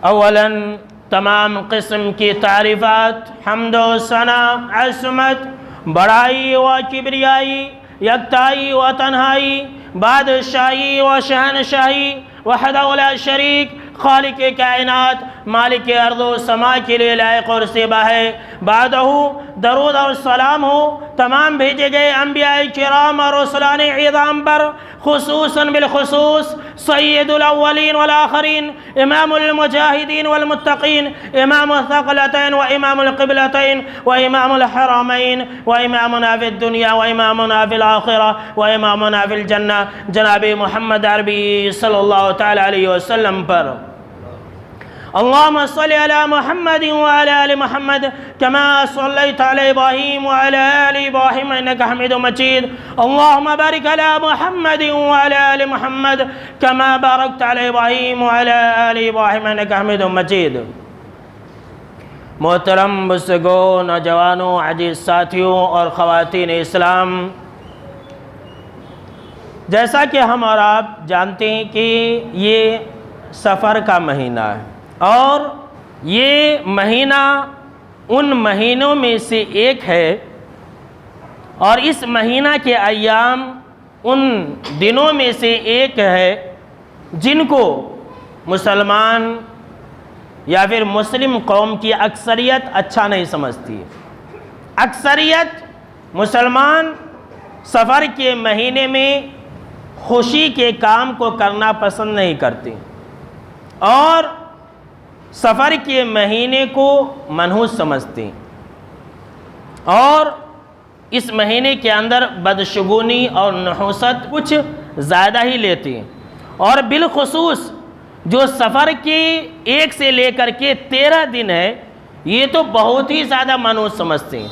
اولاً تمام قسم کی تعریفات، حمد و ثنا، عصمت، بڑائی و کبریائی، یکتائی و تنہائی، بادشاہی و شہنشاہی، وحدہ لا شریک، خالق کائنات، مالک ارض و سماء کے لیے لائق اور سیبہ ہے۔ بعدہ درود اور سلام ہو تمام بھیجے گئے انبیاء کرام اور رسولان عظام پر، خصوصاً بالخصوص سید الاولین والآخرین، امام المجاہدین والمتقین، امام الثقلتین و امام القبلتین و امام الحرمین و امامنا فی الدنیا و امامنا فی الآخرہ و امامنا فی الجنہ، جناب محمد عربی صلی اللہ تعالی علیہ وسلم پر۔ اللهم صل على محمد وعلى آل محمد كما صليت على إبراهيم وعلى آل إبراهيم إنك حميد مجيد. اللهم بارك على محمد وعلى آل محمد كما باركت على إبراهيم وعلى آل إبراهيم إنك حميد مجيد. محترم بزرگوں، نوجوانوں، عزیز ساتھیوں اور خواتین اسلام، جیسا کہ ہم اور آپ جانتے ہیں کہ یہ سفر کا مہینہ ہے اور یہ مہینہ ان مہینوں میں سے ایک ہے، اور اس مہینہ کے ایام ان دنوں میں سے ایک ہے جن کو مسلمان یا پھر مسلم قوم کی اکثریت اچھا نہیں سمجھتی۔ اکثریت مسلمان سفر کے مہینے میں خوشی کے کام کو کرنا پسند نہیں کرتے اور سفر کے مہینے کو منحوس سمجھتے ہیں، اور اس مہینے کے اندر بدشگونی اور نحوست کچھ زیادہ ہی لیتے ہیں، اور بالخصوص جو سفر کے 1 سے لے کر کے 13 دن ہے یہ تو بہت ہی زیادہ منحوس سمجھتے ہیں،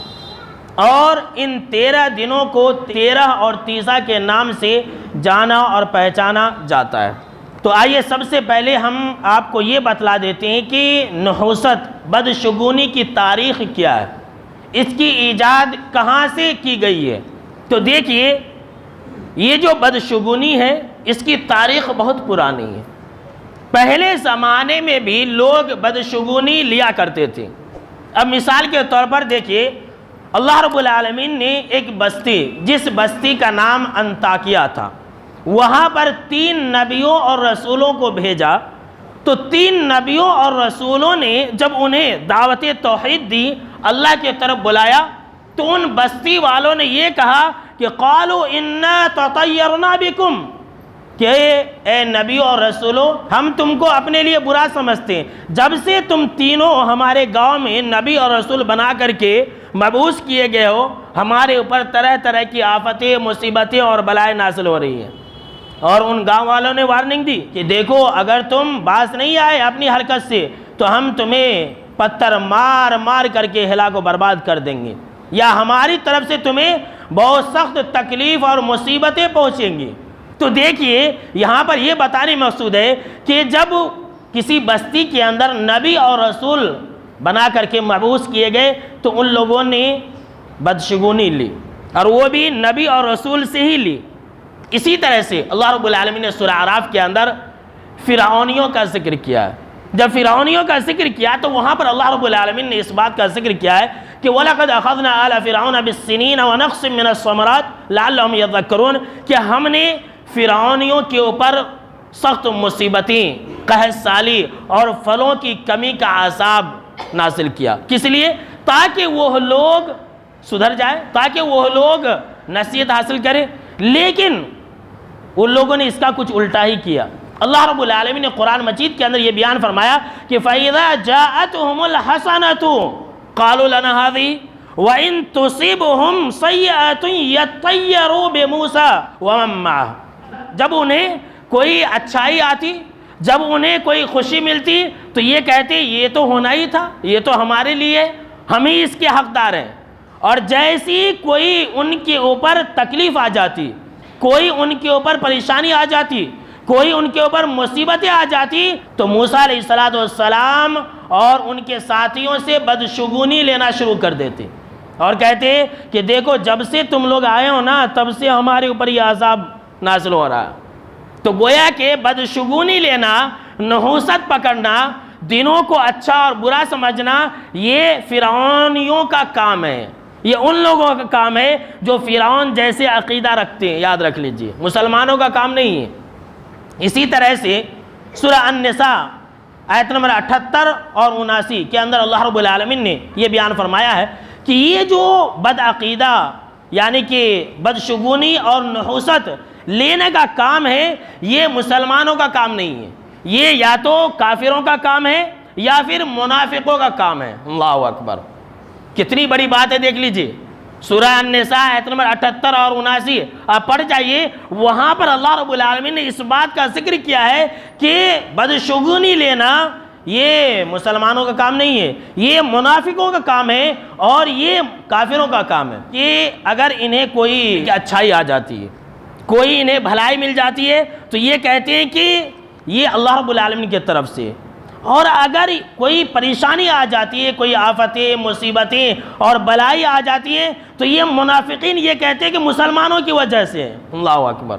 اور ان 13 دنوں کو 13 اور تیسا کے نام سے جانا اور پہچانا جاتا ہے۔ تو آئیے سب سے پہلے ہم آپ کو یہ بتلا دیتے ہیں کہ نحوست، بدشگونی کی تاریخ کیا ہے، اس کی ایجاد کہاں سے کی گئی ہے۔ تو دیکھیے، یہ جو بدشگونی ہے اس کی تاریخ بہت پرانی ہے۔ پہلے زمانے میں بھی لوگ بدشگونی لیا کرتے تھے۔ اب مثال کے طور پر دیکھیے، اللہ رب العالمین نے ایک بستی، جس بستی کا نام انطاکیہ تھا، وہاں پر 3 نبیوں اور رسولوں کو بھیجا۔ تو 3 نبیوں اور رسولوں نے جب انہیں دعوت توحید دی، اللہ کی طرف بلایا، تو ان بستی والوں نے یہ کہا کہ قالوا انا تطیرنا بکم، کہ اے نبیوں اور رسولوں، ہم تم کو اپنے لیے برا سمجھتے ہیں، جب سے تم تینوں ہمارے گاؤں میں نبی اور رسول بنا کر کے مبعوث کیے گئے ہو، ہمارے اوپر طرح طرح کی آفتیں، مصیبتیں اور بلائیں نازل ہو رہی ہیں۔ اور ان گاؤں والوں نے وارننگ دی کہ دیکھو، اگر تم باز نہیں آئے اپنی حرکت سے تو ہم تمہیں پتھر مار مار کر کے ہلاک و برباد کر دیں گے، یا ہماری طرف سے تمہیں بہت سخت تکلیف اور مصیبتیں پہنچیں گی۔ تو دیکھیے، یہاں پر یہ بتانے مقصود ہے کہ جب کسی بستی کے اندر نبی اور رسول بنا کر کے مبعوث کیے گئے تو ان لوگوں نے بدشگونی لی، اور وہ بھی نبی اور رسول سے ہی لی۔ اسی طرح سے اللہ رب العالمین نے سورہ اعراف کے اندر فرعونیوں کا ذکر کیا ہے۔ جب فرعونیوں کا ذکر کیا تو وہاں پر اللہ رب العالمین نے اس بات کا ذکر کیا ہے کہ وَلَقَدْ أَخَذْنَا آلَ فِرْعَوْنَ بِالسِّنِينَ وَنَقْصٍ مِّنَ الثَّمَرَاتِ لَعَلَّهُمْ يَذَّكَّرُونَ، کہ ہم نے فرعونیوں کے اوپر سخت مصیبتیں، قحط سالی اور پھلوں کی کمی کا عذاب نازل کیا۔ کس لیے؟ تاکہ وہ لوگ سدھر جائے، تاکہ وہ لوگ نصیحت حاصل کریں۔ لیکن ان لوگوں نے اس کا کچھ الٹا ہی کیا۔ اللہ رب العالمین نے قرآن مجید کے اندر یہ بیان فرمایا کہ فَإِذَا جَاءَتْهُمُ الْحَسَنَةُ قَالُوا لَنَا هَذِهِ وَإِن تُصِبْهُمْ سَيِّئَةٌ يَطَّيَّرُوا بِمُوسَىٰ وَمَن مَّعَهُ، جب انہیں کوئی اچھائی آتی، جب انہیں کوئی خوشی ملتی تو یہ کہتے یہ تو ہونا ہی تھا، یہ تو ہمارے لیے، ہم ہی اس کے حقدار ہیں۔ اور جیسی کوئی ان کے اوپر تکلیف آ جاتی، کوئی ان کے اوپر پریشانی آ جاتی، کوئی ان کے اوپر مصیبتیں آ جاتی، تو موسیٰ علیہ السلام اور ان کے ساتھیوں سے بدشگونی لینا شروع کر دیتے اور کہتے کہ دیکھو، جب سے تم لوگ آئے ہو نا، تب سے ہمارے اوپر یہ عذاب نازل ہو رہا ہے۔ تو گویا کہ بدشگونی لینا، نحوست پکڑنا، دینوں کو اچھا اور برا سمجھنا یہ فرعونیوں کا کام ہے، یہ ان لوگوں کا کام ہے جو فرعون جیسے عقیدہ رکھتے ہیں، یاد رکھ لیجئے، مسلمانوں کا کام نہیں ہے۔ اسی طرح سے سورہ النساء آیت نمبر 78 اور 79 کے اندر اللہ رب العالمین نے یہ بیان فرمایا ہے کہ یہ جو بد عقیدہ یعنی کہ بدشگونی اور نحوست لینے کا کام ہے، یہ مسلمانوں کا کام نہیں ہے، یہ یا تو کافروں کا کام ہے یا پھر منافقوں کا کام ہے۔ اللہ اکبر، کتنی بڑی بات ہے، دیکھ لیجئے سورہ النساء آیت نمبر 78 اور 79 آپ پڑھ جائیے، وہاں پر اللہ رب العالمین نے اس بات کا ذکر کیا ہے کہ بدشگونی لینا یہ مسلمانوں کا کام نہیں ہے، یہ منافقوں کا کام ہے اور یہ کافروں کا کام ہے۔ کہ اگر انہیں کوئی اچھائی آ جاتی ہے، کوئی انہیں بھلائی مل جاتی ہے تو یہ کہتے ہیں کہ یہ اللہ رب العالمین کی طرف سے، اور اگر کوئی پریشانی آ جاتی ہے، کوئی آفتیں، مصیبتیں اور بلائی آ جاتی ہے تو یہ منافقین یہ کہتے ہیں کہ مسلمانوں کی وجہ سے۔ اللہ اکبر،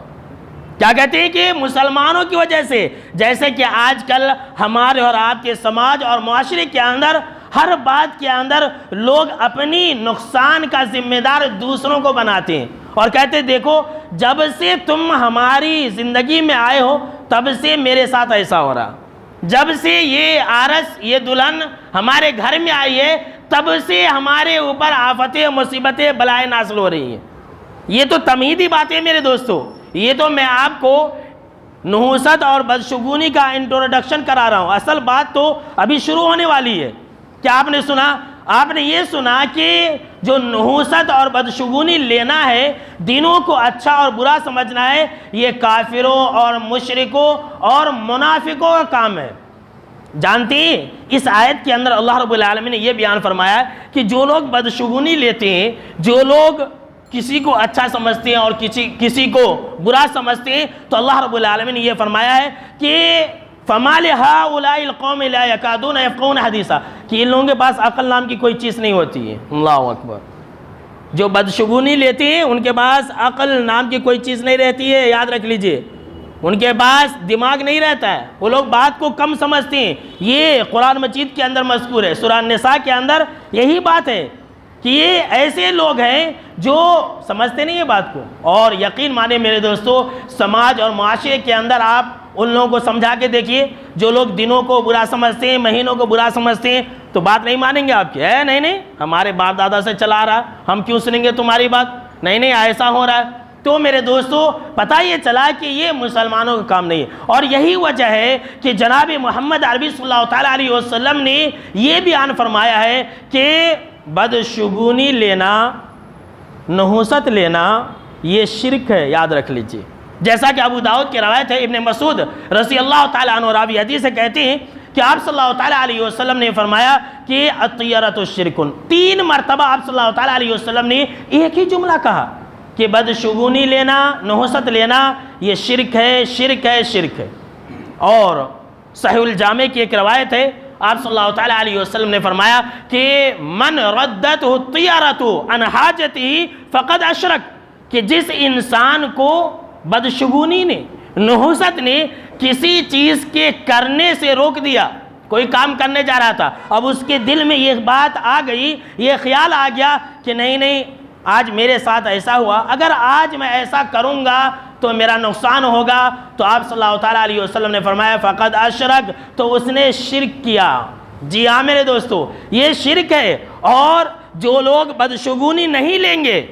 کیا کہتے ہیں کہ مسلمانوں کی وجہ سے، جیسے کہ آج کل ہمارے اور آپ کے سماج اور معاشرے کے اندر ہر بات کے اندر لوگ اپنی نقصان کا ذمہ دار دوسروں کو بناتے ہیں اور کہتے ہیں دیکھو جب سے تم ہماری زندگی میں آئے ہو تب سے میرے ساتھ ایسا ہو رہا، جب سے یہ عرس یہ دلہن ہمارے گھر میں آئی ہے تب سے ہمارے اوپر آفتیں مصیبتیں بلائیں نازل ہو رہی ہیں۔ یہ تو تمہیدی باتیں میرے دوستو، یہ تو میں آپ کو نحوست اور بدشگونی کا انٹروڈکشن کرا رہا ہوں، اصل بات تو ابھی شروع ہونے والی ہے۔ کیا آپ نے سنا؟ آپ نے یہ سنا کہ جو نحوست اور بدشگونی لینا ہے، دینوں کو اچھا اور برا سمجھنا ہے، یہ کافروں اور مشرکوں اور منافقوں کا کام ہے۔ جانتے ہیں اس آیت کے اندر اللہ رب العالمین نے یہ بیان فرمایا ہے کہ جو لوگ بدشگونی لیتے ہیں، جو لوگ کسی کو اچھا سمجھتے ہیں اور کسی کو برا سمجھتے ہیں، تو اللہ رب العالمین نے یہ فرمایا ہے کہ فَمَا لِهَٰؤُلَاءِ الْقَوْمِ لَا يَكَادُونَ يَفْقَهُونَ حَدِيثًا، کہ ان لوگوں کے پاس عقل نام کی کوئی چیز نہیں ہوتی ہے۔ اللہ اکبر، جو بدشگونی لیتے ہیں ان کے پاس عقل نام کی کوئی چیز نہیں رہتی ہے، یاد رکھ لیجئے، ان کے پاس دماغ نہیں رہتا ہے، وہ لوگ بات کو کم سمجھتے ہیں۔ یہ قرآن مجید کے اندر مذکور ہے، سورہ النساء کے اندر یہی بات ہے کہ یہ ایسے لوگ ہیں جو سمجھتے نہیں ہیں بات کو، اور یقین مانے میرے دوستو سماج اور معاشرے کے اندر آپ ان لوگوں کو سمجھا کے دیکھیے جو لوگ دنوں کو برا سمجھتے ہیں، مہینوں کو برا سمجھتے ہیں، تو بات نہیں مانیں گے آپ کی، نہیں ہمارے باپ دادا سے چلا رہا، ہم کیوں سنیں گے تمہاری بات، نہیں ایسا ہو رہا ہے۔ تو میرے دوستو پتہ یہ چلا کہ یہ مسلمانوں کا کام نہیں ہے، اور یہی وجہ ہے کہ جناب محمد عربی صلی اللہ تعالیٰ علیہ وسلم نے یہ بیان فرمایا ہے کہ بدشگونی لینا، نحوست لینا یہ شرک ہے، یاد رکھ لیجئے۔ جیسا کہ ابو داؤد کی روایت ہے، ابن مسعود رضی اللہ تعالیٰ عنہ راوی حدیث سے کہتے ہیں کہ آپ صلی اللہ تعالیٰ علیہ وسلم نے فرمایا کہ الطیرۃ شرکن، 3 مرتبہ آپ صلی اللہ تعالیٰ علیہ وسلم نے ایک ہی جملہ کہا کہ بدشگونی لینا، نحوست لینا یہ شرک ہے، شرک ہے، شرک ہے۔ اور صحیح الجامع کی ایک روایت ہے، آپ صلی اللہ تعالیٰ علیہ وسلم نے فرمایا کہ من ردتہ الطیرۃ عن حاجتہ فقد اشرک، کہ جس انسان کو بدشگونی نے، نحوست نے کسی چیز کے کرنے سے روک دیا، کوئی کام کرنے جا رہا تھا، اب اس کے دل میں یہ بات آ گئی، یہ خیال آ گیا کہ نہیں آج میرے ساتھ ایسا ہوا، اگر آج میں ایسا کروں گا تو میرا نقصان ہوگا، تو آپ صلی اللہ تعالیٰ علیہ وسلم نے فرمایا فقد اشرک، تو اس نے شرک کیا۔ جی ہاں میرے دوستو یہ شرک ہے، اور جو لوگ بدشگونی نہیں لیں گے،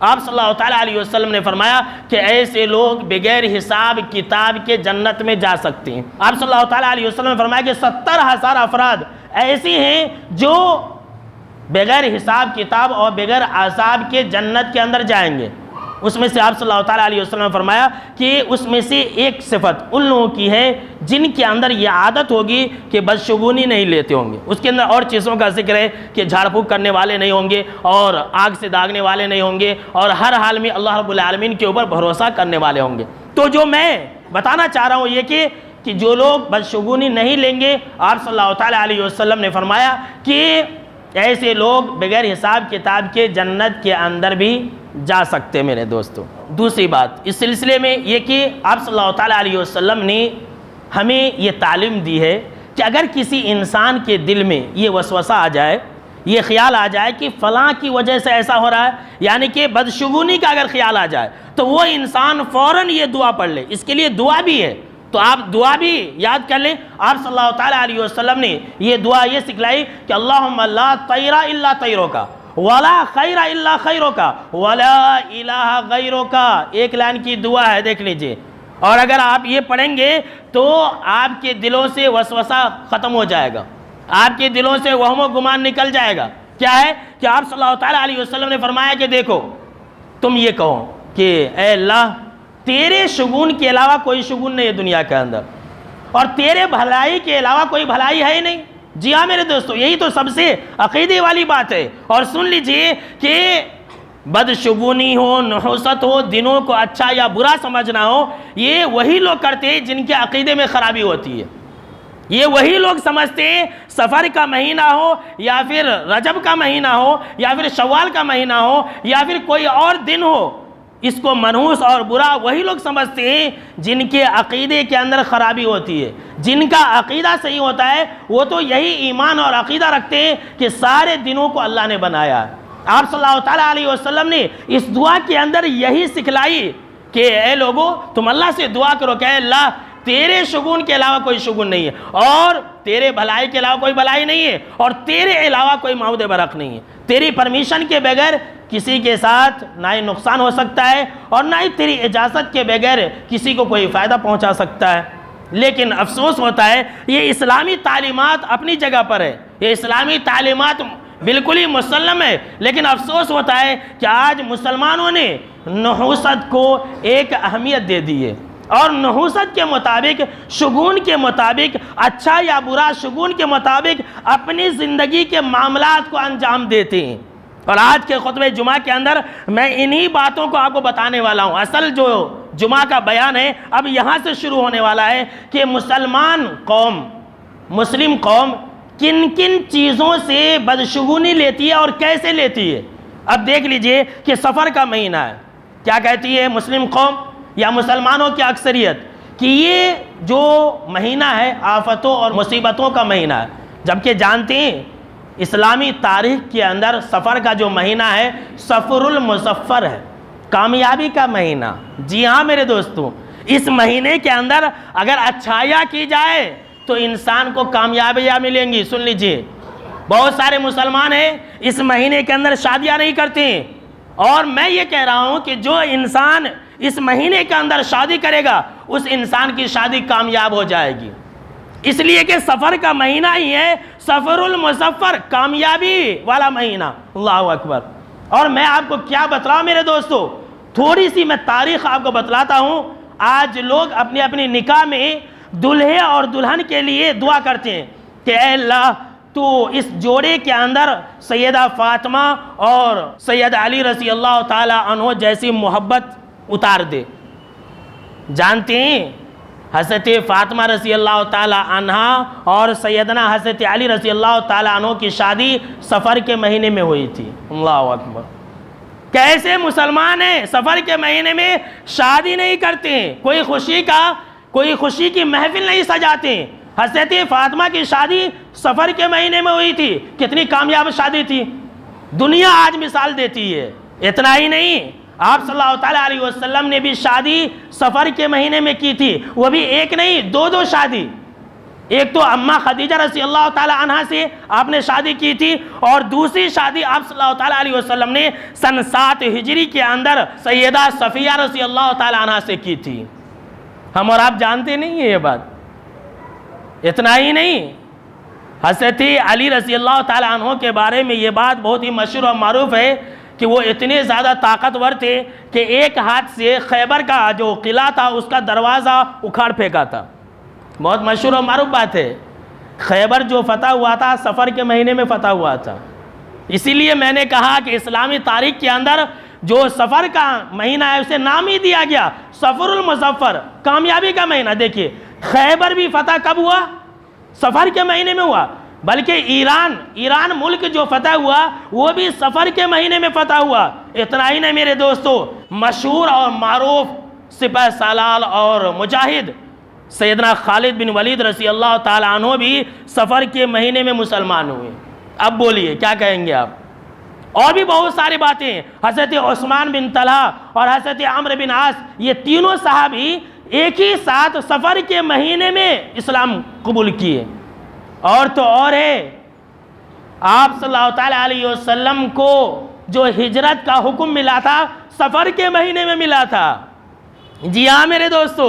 آپ صلی اللہ تعالیٰ علیہ وسلم نے فرمایا کہ ایسے لوگ بغیر حساب کتاب کے جنت میں جا سکتے ہیں۔ آپ صلی اللہ تعالیٰ علیہ وسلم نے فرمایا کہ 70,000 افراد ایسے ہیں جو بغیر حساب کتاب اور بغیر عذاب کے جنت کے اندر جائیں گے۔ اس میں سے آپ صلی اللہ تعالیٰ علیہ وسلم نے فرمایا کہ اس میں سے ایک صفت ان لوگوں کی ہے جن کے اندر یہ عادت ہوگی کہ بدشگونی نہیں لیتے ہوں گے۔ اس کے اندر اور چیزوں کا ذکر ہے کہ جھاڑ پھونک کرنے والے نہیں ہوں گے، اور آگ سے داغنے والے نہیں ہوں گے، اور ہر حال میں اللہ رب العالمین کے اوپر بھروسہ کرنے والے ہوں گے۔ تو جو میں بتانا چاہ رہا ہوں یہ کہ جو لوگ بدشگونی نہیں لیں گے، آپ صلی اللہ تعالیٰ علیہ وسلم نے فرمایا کہ ایسے لوگ بغیر حساب کتاب کے جنت کے اندر بھی جا سکتے میرے دوستو۔ دوسری بات اس سلسلے میں یہ کہ آپ صلی اللہ تعالیٰ علیہ وسلم نے ہمیں یہ تعلیم دی ہے کہ اگر کسی انسان کے دل میں یہ وسوسہ آ جائے، یہ خیال آ جائے کہ فلاں کی وجہ سے ایسا ہو رہا ہے، یعنی کہ بدشگونی کا اگر خیال آ جائے، تو وہ انسان فوراً یہ دعا پڑھ لے. اس کے لیے دعا بھی ہے، تو آپ دعا بھی یاد کر لیں. آپ صلی اللہ تعالیٰ علیہ وسلم نے یہ دعا یہ سکھلائی کہ اللہم لا طیر الا طیرک ولا خیر الا خیرک ولا الہ غیرک. ایک لائن کی دعا ہے، دیکھ لیجئے. اور اگر آپ یہ پڑھیں گے تو آپ کے دلوں سے وسوسہ ختم ہو جائے گا، آپ کے دلوں سے وہم و گمان نکل جائے گا. کیا ہے کہ آپ صلی اللہ تعالیٰ علیہ وسلم نے فرمایا کہ دیکھو تم یہ کہو کہ اے اللہ تیرے شگون کے علاوہ کوئی شگون نہیں ہے دنیا کے اندر، اور تیرے بھلائی کے علاوہ کوئی بھلائی ہے ہی نہیں. جی ہاں میرے دوستو، یہی تو سب سے عقیدے والی بات ہے. اور سن لیجئے کہ بدشگونی ہو، نحوست ہو، دنوں کو اچھا یا برا سمجھنا ہو، یہ وہی لوگ کرتے ہیں جن کے عقیدے میں خرابی ہوتی ہے. یہ وہی لوگ سمجھتے ہیں سفر کا مہینہ ہو یا پھر رجب کا مہینہ ہو یا پھر شوال کا مہینہ ہو یا پھر کوئی اور دن ہو، اس کو منحوس اور برا وہی لوگ سمجھتے ہیں جن کے عقیدے کے اندر خرابی ہوتی ہے. جن کا عقیدہ صحیح ہوتا ہے وہ تو یہی ایمان اور عقیدہ رکھتے ہیں کہ سارے دنوں کو اللہ نے بنایا ہے. آپ صلی اللہ تعالیٰ علیہ وسلم نے اس دعا کے اندر یہی سکھلائی کہ اے لوگو تم اللہ سے دعا کرو کہ اے اللہ تیرے شگون کے علاوہ کوئی شگون نہیں ہے، اور تیرے بھلائی کے علاوہ کوئی بھلائی نہیں ہے، اور تیرے علاوہ کوئی معبود برحق نہیں ہے. تیری پرمیشن کے بغیر کسی کے ساتھ نہ ہی نقصان ہو سکتا ہے اور نہ ہی تیری اجازت کے بغیر کسی کو کوئی فائدہ پہنچا سکتا ہے. لیکن افسوس ہوتا ہے یہ اسلامی تعلیمات اپنی جگہ پر ہے، یہ اسلامی تعلیمات بالکل ہی مسلم ہے، لیکن افسوس ہوتا ہے کہ آج مسلمانوں نے نحوست کو ایک اہمیت دے دی ہے، اور نحوست کے مطابق، شگون کے مطابق، اچھا یا برا شگون کے مطابق اپنی زندگی کے معاملات کو انجام دیتے ہیں. اور آج کے خطبہ جمعہ کے اندر میں انہی باتوں کو آپ کو بتانے والا ہوں. اصل جو جمعہ کا بیان ہے اب یہاں سے شروع ہونے والا ہے کہ مسلمان قوم، مسلم قوم کن کن چیزوں سے بدشگونی لیتی ہے اور کیسے لیتی ہے. اب دیکھ لیجئے کہ سفر کا مہینہ ہے، کیا کہتی ہے مسلم قوم یا مسلمانوں کی اکثریت کہ یہ جو مہینہ ہے آفتوں اور مصیبتوں کا مہینہ ہے، جبکہ جانتے ہیں اسلامی تاریخ کے اندر سفر کا جو مہینہ ہے سفر المظفر ہے، کامیابی کا مہینہ. جی ہاں میرے دوستوں، اس مہینے کے اندر اگر اچھائیاں کی جائے تو انسان کو کامیابیاں ملیں گی. سن لیجئے بہت سارے مسلمان ہیں اس مہینے کے اندر شادیاں نہیں کرتے ہیں، اور میں یہ کہہ رہا ہوں کہ جو انسان اس مہینے کے اندر شادی کرے گا اس انسان کی شادی کامیاب ہو جائے گی، اس لیے کہ سفر کا مہینہ ہی ہے سفر المظفر، کامیابی والا مہینہ. اللہ اکبر. اور میں آپ کو کیا بتلاؤں میرے دوستو، تھوڑی سی میں تاریخ آپ کو بتلاتا ہوں. آج لوگ اپنی اپنی نکاح میں دلہے اور دلہن کے لیے دعا کرتے ہیں کہ اے اللہ تو اس جوڑے کے اندر سیدہ فاطمہ اور سید علی رضی اللہ تعالی عنہ جیسی محبت اتار دے. جانتے ہیں حضرت فاطمہ رضی اللہ تعالی عنہ اور سیدنا حضرت علی رضی اللہ تعالی عنہ کی شادی سفر کے مہینے میں ہوئی تھی. اللہ اکبر. کیسے مسلمان ہیں سفر کے مہینے میں شادی نہیں کرتے ہیں، کوئی خوشی کی محفل نہیں سجاتے ہیں. حضرت فاطمہ کی شادی سفر کے مہینے میں ہوئی تھی، کتنی کامیاب شادی تھی، دنیا آج مثال دیتی ہے. اتنا ہی نہیں، آپ صلی اللہ تعالیٰ علیہ وسلم نے بھی شادی سفر کے مہینے میں کی تھی، وہ بھی ایک نہیں دو شادی. ایک تو اماں خدیجہ رضی اللہ تعالیٰ عنہ سے آپ نے شادی کی تھی، اور دوسری شادی آپ صلی اللہ تعالیٰ علیہ وسلم نے سن 7 ہجری کے اندر سیدہ صفیہ رضی اللہ تعالیٰ عنہ سے کی تھی. ہم اور آپ جانتے نہیں ہیں یہ بات. اتنا ہی نہیں، حضرت علی رضی اللہ تعالیٰ عنہ کے بارے میں یہ بات بہت ہی مشہور اور معروف ہے کہ وہ اتنے زیادہ طاقتور تھے کہ ایک ہاتھ سے خیبر کا جو قلعہ تھا اس کا دروازہ اکھاڑ پھینکا تھا. بہت مشہور اور معروف بات ہے. خیبر جو فتح ہوا تھا سفر کے مہینے میں فتح ہوا تھا. اسی لیے میں نے کہا کہ اسلامی تاریخ کے اندر جو سفر کا مہینہ ہے اسے نام ہی دیا گیا سفر المظفر، کامیابی کا مہینہ. دیکھیے خیبر بھی فتح کب ہوا؟ سفر کے مہینے میں ہوا. بلکہ ایران ملک جو فتح ہوا وہ بھی سفر کے مہینے میں فتح ہوا. اتنا ہی نہیں میرے دوستو، مشہور اور معروف سپہ سالار اور مجاہد سیدنا خالد بن ولید رضی اللہ تعالیٰ عنہ بھی سفر کے مہینے میں مسلمان ہوئے۔ اب بولیے کیا کہیں گے آپ؟ اور بھی بہت ساری باتیں ہیں۔ حضرت عثمان بن طلحہ اور حضرت عمرو بن عاص، یہ تینوں صحابی ایک ہی ساتھ سفر کے مہینے میں اسلام قبول کیے۔ اور تو اور ہے، آپ صلی اللہ تعالیٰ علیہ وسلم کو جو ہجرت کا حکم ملا تھا سفر کے مہینے میں ملا تھا۔ جی ہاں میرے دوستو،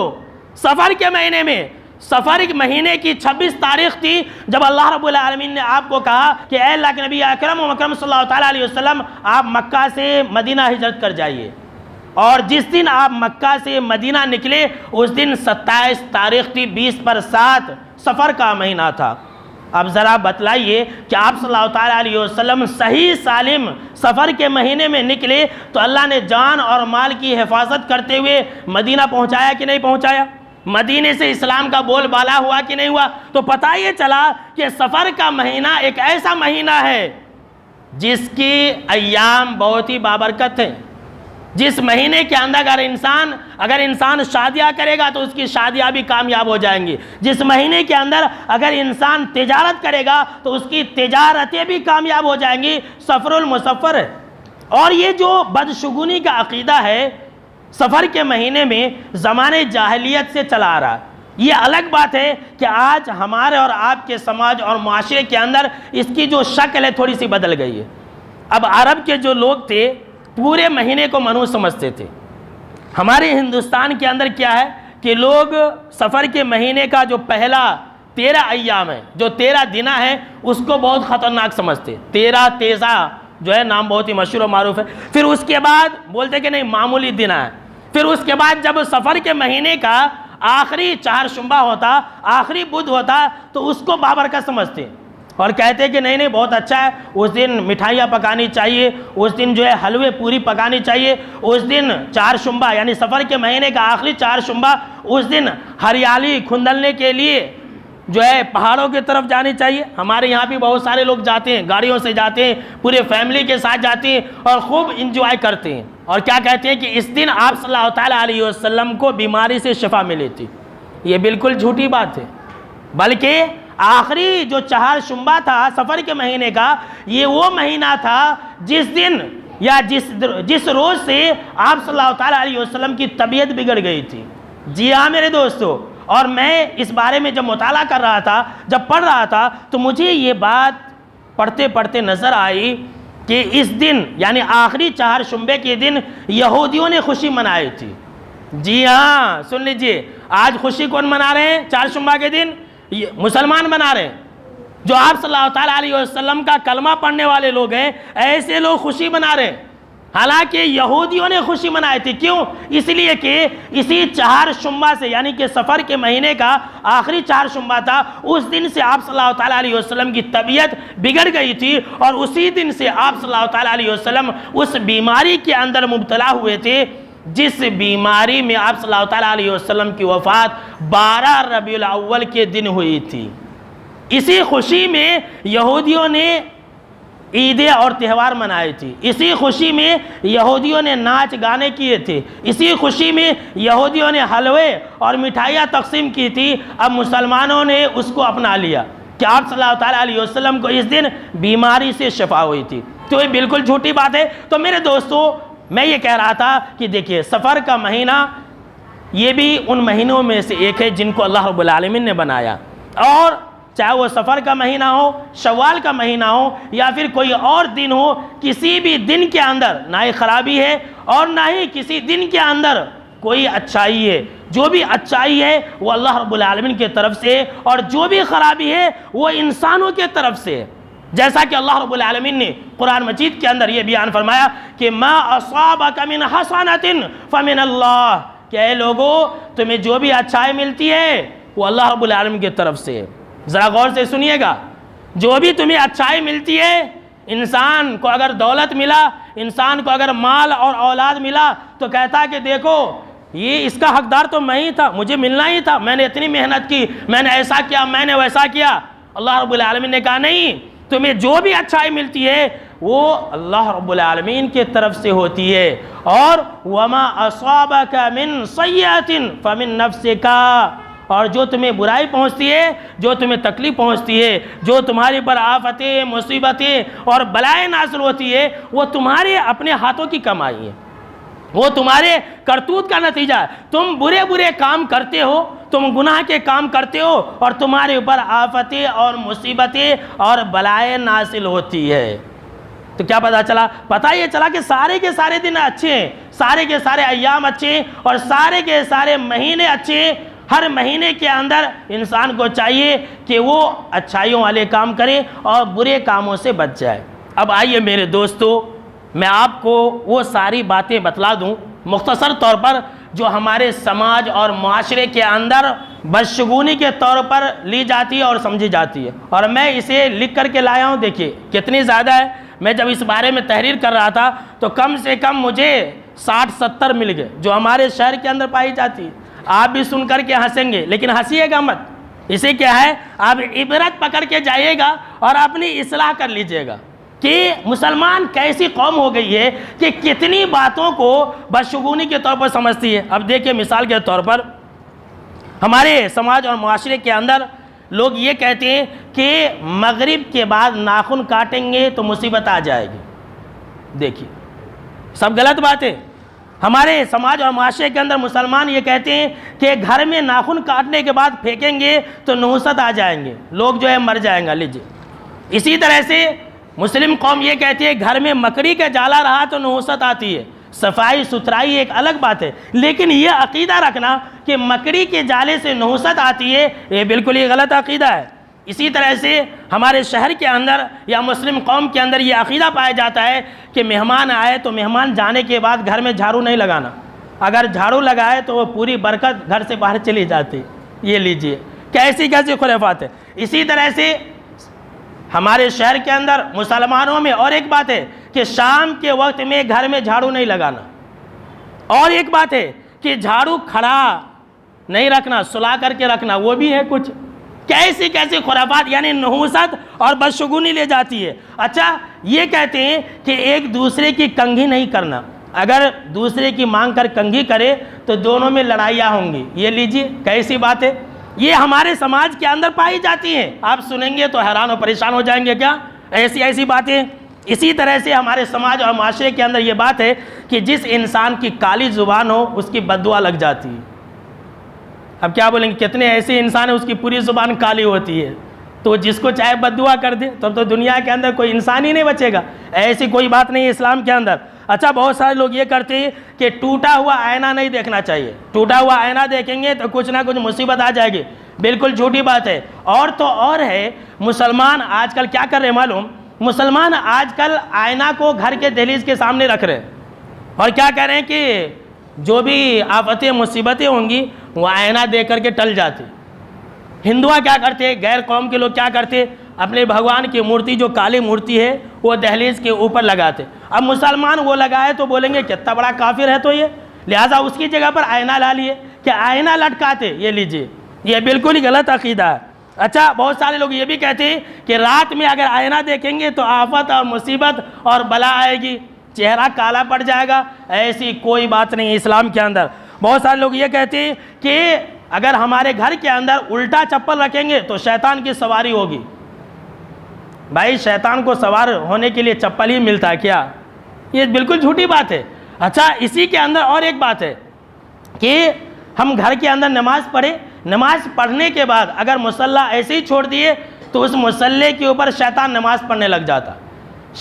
سفر کے مہینے میں، سفر کے مہینے کی 26 تاریخ تھی جب اللہ رب العالمین نے آپ کو کہا کہ اے اللہ کے نبی اکرم و مکرم صلی اللہ تعالیٰ علیہ وسلم، آپ مکہ سے مدینہ ہجرت کر جائیے۔ اور جس دن آپ مکہ سے مدینہ نکلے اس دن 27 تاریخ تھی، 20/7 سفر کا مہینہ تھا۔ اب ذرا بتلائیے کہ آپ صلی اللہ تعالیٰ علیہ وسلم صحیح سالم سفر کے مہینے میں نکلے تو اللہ نے جان اور مال کی حفاظت کرتے ہوئے مدینہ پہنچایا کہ نہیں پہنچایا؟ مدینے سے اسلام کا بول بالا ہوا کہ نہیں ہوا؟ تو پتہ یہ چلا کہ سفر کا مہینہ ایک ایسا مہینہ ہے جس کی ایام بہت ہی بابرکت ہیں، جس مہینے کے اندر اگر انسان شادیاں کرے گا تو اس کی شادیاں بھی کامیاب ہو جائیں گی، جس مہینے کے اندر اگر انسان تجارت کرے گا تو اس کی تجارتیں بھی کامیاب ہو جائیں گی۔ سفر المسفر ہے۔ اور یہ جو بدشگونی کا عقیدہ ہے سفر کے مہینے میں زمانے جاہلیت سے چلا آ رہا، یہ الگ بات ہے کہ آج ہمارے اور آپ کے سماج اور معاشرے کے اندر اس کی جو شکل ہے تھوڑی سی بدل گئی ہے۔ اب عرب کے جو لوگ تھے پورے مہینے کو منحوس سمجھتے تھے۔ ہمارے ہندوستان کے اندر کیا ہے کہ لوگ سفر کے مہینے کا جو پہلا 13 ایام ہے، جو 13 دن ہے، اس کو بہت خطرناک سمجھتے۔ 13 تیزہ جو ہے نام بہت ہی مشہور و معروف ہے۔ پھر اس کے بعد بولتے کہ نہیں معمولی دن ہے۔ پھر اس کے بعد جب سفر کے مہینے کا آخری چہارشنبہ ہوتا، آخری بدھ ہوتا، تو اس کو بابرکت سمجھتے اور کہتے کہ نہیں بہت اچھا ہے، اس دن مٹھائیاں پکانی چاہیے، اس دن جو ہے حلوے پوری پکانی چاہیے، اس دن چہارشنبہ یعنی سفر کے مہینے کا آخری چہارشنبہ، اس دن ہریالی کھندلنے کے لیے جو ہے پہاڑوں کی طرف جانی چاہیے۔ ہمارے یہاں بھی بہت سارے لوگ جاتے ہیں، گاڑیوں سے جاتے ہیں، پورے فیملی کے ساتھ جاتے ہیں اور خوب انجوائے کرتے ہیں۔ اور کیا کہتے ہیں کہ اس دن آپ صلی اللہ تعالیٰ علیہ وسلم کو بیماری سے شفا ملی تھی۔ یہ بالکل جھوٹی بات ہے، بلکہ آخری جو چہارشنبہ تھا سفر کے مہینے کا، یہ وہ مہینہ تھا جس دن یا جس روز سے آپ صلی اللہ تعالیٰ علیہ وسلم کی طبیعت بگڑ گئی تھی۔ جی ہاں میرے دوستو، اور میں اس بارے میں جب مطالعہ کر رہا تھا، جب پڑھ رہا تھا، تو مجھے یہ بات پڑھتے پڑھتے نظر آئی کہ اس دن یعنی آخری چہارشنبے کے دن یہودیوں نے خوشی منائی تھی۔ جی ہاں سن لیجئے، آج خوشی کون منا رہے ہیں؟ چہارشنبہ کے دن مسلمان منا رہے ہیں۔ جو آپ صلی اللہ تعالیٰ علیہ وسلم کا کلمہ پڑھنے والے لوگ ہیں، ایسے لوگ خوشی منا رہے ہیں، حالانکہ یہودیوں نے خوشی منائی تھی۔ کیوں؟ اس لیے کہ اسی چہارشنبہ سے یعنی کہ سفر کے مہینے کا آخری چہارشنبہ تھا، اس دن سے آپ صلی اللہ تعالیٰ علیہ وسلم کی طبیعت بگڑ گئی تھی، اور اسی دن سے آپ صلی اللہ تعالیٰ علیہ وسلم اس بیماری کے اندر مبتلا ہوئے تھے جس بیماری میں آپ صلی اللہ تعالیٰ علیہ وسلم کی وفات 12 ربیع الاول کے دن ہوئی تھی۔ اسی خوشی میں یہودیوں نے عیدیں اور تہوار منائے تھی، اسی خوشی میں یہودیوں نے ناچ گانے کیے تھے، اسی خوشی میں یہودیوں نے حلوے اور مٹھائیاں تقسیم کی تھی۔ اب مسلمانوں نے اس کو اپنا لیا کہ آپ صلی اللہ تعالیٰ علیہ وسلم کو اس دن بیماری سے شفا ہوئی تھی۔ تو یہ بالکل جھوٹی بات ہے۔ تو میرے دوستو، میں یہ کہہ رہا تھا کہ دیکھیے سفر کا مہینہ یہ بھی ان مہینوں میں سے ایک ہے جن کو اللہ رب العالمین نے بنایا، اور چاہے وہ سفر کا مہینہ ہو، شوال کا مہینہ ہو، یا پھر کوئی اور دن ہو، کسی بھی دن کے اندر نہ ہی خرابی ہے اور نہ ہی کسی دن کے اندر کوئی اچھائی ہے۔ جو بھی اچھائی ہے وہ اللہ رب العالمین کی طرف سے، اور جو بھی خرابی ہے وہ انسانوں کی طرف سے، جیسا کہ اللہ رب العالمین نے قرآن مجید کے اندر یہ بیان فرمایا کہ ما اصابک من حسنۃ فمن اللہ، کہ اے لوگو تمہیں جو بھی اچھائی ملتی ہے وہ اللہ رب العالمین کی طرف سے۔ ذرا غور سے سنیے گا، جو بھی تمہیں اچھائی ملتی ہے، انسان کو اگر دولت ملا، انسان کو اگر مال اور اولاد ملا، تو کہتا ہے کہ دیکھو یہ اس کا حقدار تو میں ہی تھا، مجھے ملنا ہی تھا، میں نے اتنی محنت کی، میں نے ایسا کیا، میں نے ویسا کیا۔ اللہ رب العالمین نے کہا نہیں، تمہیں جو بھی اچھائی ملتی ہے وہ اللہ رب العالمین کی طرف سے ہوتی ہے، اور وَمَا أَصَابَكَ مِن سَيِّئَةٍ فَمِن نَفْسِكَ، اور جو تمہیں برائی پہنچتی ہے، جو تمہیں تکلیف پہنچتی ہے، جو تمہارے پر آفتیں، مصیبتیں اور بلائیں نازل ہوتی ہے، وہ تمہارے اپنے ہاتھوں کی کمائی ہے، وہ تمہارے کرتوت کا نتیجہ ہے۔ تم برے برے کام کرتے ہو، تم گناہ کے کام کرتے ہو اور تمہارے اوپر آفتیں اور مصیبتیں اور بلائیں نازل ہوتی ہے۔ تو کیا پتہ چلا؟ پتہ یہ چلا کہ سارے کے سارے دن اچھے ہیں، سارے کے سارے ایام اچھے ہیں اور سارے کے سارے مہینے اچھے ہیں۔ ہر مہینے کے اندر انسان کو چاہیے کہ وہ اچھائیوں والے کام کرے اور برے کاموں سے بچ جائے۔ اب آئیے میرے دوستو، میں آپ کو وہ ساری باتیں بتلا دوں مختصر طور پر جو ہمارے سماج اور معاشرے کے اندر بدشگونی کے طور پر لی جاتی ہے اور سمجھی جاتی ہے، اور میں اسے لکھ کر کے لایا ہوں۔ دیکھیے کتنی زیادہ ہے۔ میں جب اس بارے میں تحریر کر رہا تھا تو کم سے کم مجھے 60-70 مل گئے جو ہمارے شہر کے اندر پائی جاتی ہے۔ آپ بھی سن کر کے ہنسیں گے لیکن ہنسیے گا مت، اسے کیا ہے، آپ عبرت پکڑ کے جائیے گا اور اپنی اصلاح کر لیجئے گا کہ مسلمان کیسی قوم ہو گئی ہے کہ کتنی باتوں کو بدشگونی کے طور پر سمجھتی ہے۔ اب دیکھیں مثال کے طور پر ہمارے سماج اور معاشرے کے اندر لوگ یہ کہتے ہیں کہ مغرب کے بعد ناخن کاٹیں گے تو مصیبت آ جائے گی۔ دیکھیے سب غلط بات ہے۔ ہمارے سماج اور معاشرے کے اندر مسلمان یہ کہتے ہیں کہ گھر میں ناخن کاٹنے کے بعد پھینکیں گے تو نحوست آ جائیں گے، لوگ جو ہے مر جائیں گا۔ لیجیے اسی طرح سے مسلم قوم یہ کہتی ہے گھر میں مکڑی کا جالا رہا تو نحوست آتی ہے۔ صفائی ستھرائی ایک الگ بات ہے، لیکن یہ عقیدہ رکھنا کہ مکڑی کے جالے سے نحوست آتی ہے، یہ بالکل ہی غلط عقیدہ ہے۔ اسی طرح سے ہمارے شہر کے اندر یا مسلم قوم کے اندر یہ عقیدہ پایا جاتا ہے کہ مہمان آئے تو مہمان جانے کے بعد گھر میں جھاڑو نہیں لگانا، اگر جھاڑو لگائے تو وہ پوری برکت گھر سے باہر چلی جاتی۔ یہ لیجئے کیسی خرافات ہے۔ اسی طرح سے ہمارے شہر کے اندر مسلمانوں میں اور ایک بات ہے کہ شام کے وقت میں گھر میں جھاڑو نہیں لگانا، اور ایک بات ہے کہ جھاڑو کھڑا نہیں رکھنا، سلا کر کے رکھنا، وہ بھی ہے کچھ۔ کیسی خرافات، یعنی نحوست اور بدشگونی لے جاتی ہے۔ اچھا یہ کہتے ہیں کہ ایک دوسرے کی کنگھی نہیں کرنا، اگر دوسرے کی مانگ کر کنگھی کرے تو دونوں میں لڑائیاں ہوں گی۔ یہ لیجئے کیسی بات ہے، یہ ہمارے سماج کے اندر پائی جاتی ہیں۔ آپ سنیں گے تو حیران و پریشان ہو جائیں گے، کیا ایسی باتیں۔ اسی طرح سے ہمارے سماج اور معاشرے کے اندر یہ بات ہے کہ جس انسان کی کالی زبان ہو اس کی بد دعا لگ جاتی ہے۔ اب کیا بولیں گے، کتنے ایسے انسان ہیں اس کی پوری زبان کالی ہوتی ہے، تو جس کو چاہے بد دعا کر دے تو دنیا کے اندر کوئی انسان ہی نہیں بچے گا۔ ایسی کوئی بات نہیں ہے اسلام کے اندر۔ اچھا بہت سارے لوگ یہ کرتے ہیں کہ ٹوٹا ہوا آئینہ نہیں دیکھنا چاہیے، ٹوٹا ہوا آئینہ دیکھیں گے تو کچھ نہ کچھ مصیبت آ جائے گی۔ بالکل جھوٹی بات ہے۔ اور تو اور ہے، مسلمان آج کل کیا کر رہے ہیں معلوم؟ مسلمان آج کل آئینہ کو گھر کے دہلیز کے سامنے رکھ رہے ہیں اور کیا کہہ رہے ہیں کہ جو بھی آفتیں مصیبتیں ہوں گی وہ آئینہ دیکھ کر کے ٹل جاتی۔ ہندوؤں کیا کرتے، غیر قوم کے لوگ کیا کرتے، اپنے بھگوان کی مورتی جو کالی مورتی ہے وہ دہلیز کے اوپر لگاتے۔ اب مسلمان وہ لگائے تو بولیں گے کتنا بڑا کافر ہے تو یہ، لہٰذا اس کی جگہ پر آئینہ لا لیے کہ آئینہ لٹکاتے۔ یہ لیجئے یہ بالکل ہی غلط عقیدہ ہے۔ اچھا بہت سارے لوگ یہ بھی کہتے ہیں کہ رات میں اگر آئینہ دیکھیں گے تو آفت اور مصیبت اور بلا آئے گی، چہرہ کالا پڑ جائے گا۔ ایسی کوئی بات نہیں ہے اسلام کے اندر۔ بہت سارے لوگ یہ کہتے ہیں کہ اگر ہمارے گھر کے اندر الٹا چپل رکھیں گے تو شیطان کی سواری ہوگی۔ بھائی شیطان کو سوار ہونے کے لیے چپل ہی ملتا ہے کیا؟ یہ بالکل جھوٹی بات ہے۔ اچھا اسی کے اندر اور ایک بات ہے کہ ہم گھر کے اندر نماز پڑھیں، نماز پڑھنے کے بعد اگر مصلی ایسے ہی چھوڑ دیے تو اس مصلی کے اوپر شیطان نماز پڑھنے لگ جاتا۔